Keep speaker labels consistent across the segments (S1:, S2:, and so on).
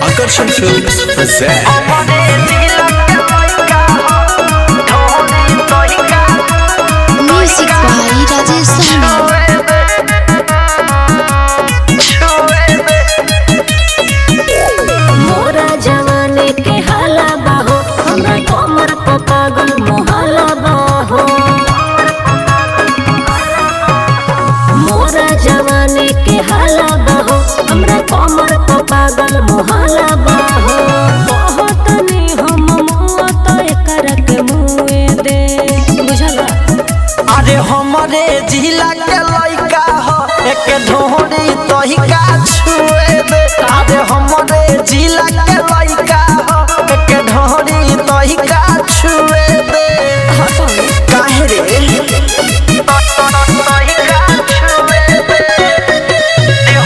S1: Akarshan Films present
S2: Music by Rajesh Sahni। मोरा जवानी के हाला बाहो, हमरा कमर पे पागल मोहल्ला बाहो। मोरा जवानी के हाला बाहो, हमरा कमर पे पागल मोहल्ला बाहो। बहुत नहीं हम मुआ तो एकर के मुए दे बुझला।
S3: अरे हमारे जिला के लइका हो एक ढोरी तोहिका छुए दे। अरे हमारे जिला के लइका हो एक ढोरी तोहिका छुए दे। काहे रे तोहिका छुए दे।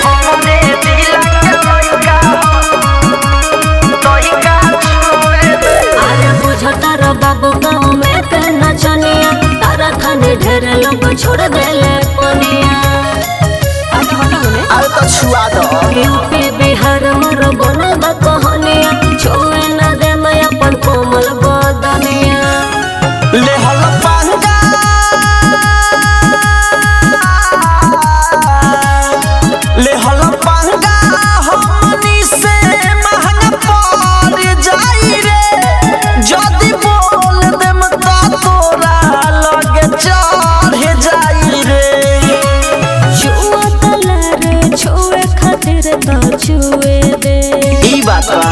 S3: हमारे जिला के लइका हो तोहिका छुए दे।
S2: अरे बुझता रे बाबू गाँव में के नचनिया, तारा खाने ढेर लोग छोड़ देले पनिया।
S3: अरे तो छुआ दो
S2: यूपी बिहार मोर बनल बा कहानिया, छुए न दे मैं अपन कोमल बदनिया।
S3: ले हल पंगा ले हल पंगा हमनी से महंगा पड़ जाई रे। जदी बोल देम त तोरा लगे चढ़ जाई रे।
S2: छुआ तला रे छुए खातिर तो छुए दे।
S3: ई बात बा।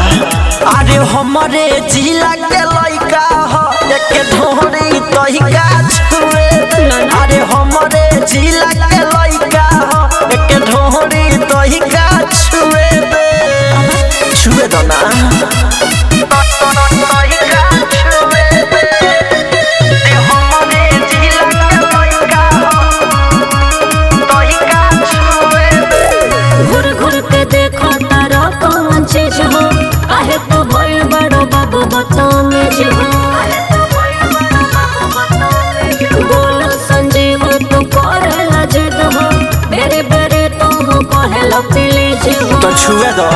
S3: अरे हमारे जिला के लइका हो एक ढोरी तोहिका छुए दे। अरे हमारे जिला के लइका हो एक ढोरी तोहिका छुए दे। छुए दो ना तोहिका छुए दे। हमारे जिला के लइका हो तोहिका छुए दे।
S2: घुर घुर के देखो तारा कौन चीज हो, काहे तो भइल बड़ो बाबू बदतमीज हो। बोल संजीव तू करेला जिद हो, बेरे बेरे तो हो कहेला प्लीज हो।
S3: तो छुए दो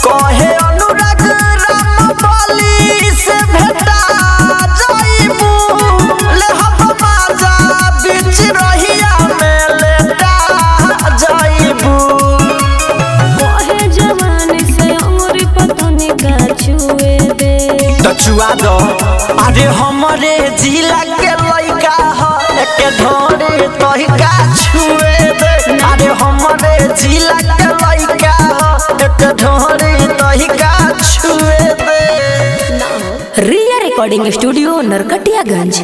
S3: कहे अनुराग राम बलि से भेटा जाइबू। ले हम माजा बीच रहिया में लेटा जाइबू।
S2: कहे जवानी से उम्र पतनी का छुए दे।
S3: तो छुआ दो अरे हमारे जिला के लइका हो एक ढोरी तोहिका छुए दे। अरे हमारे जिला के लइका हो एक ढोरी तोहिका छुए दे।
S2: रिया रिकॉर्डिंग स्टूडियो नरकटियागंज।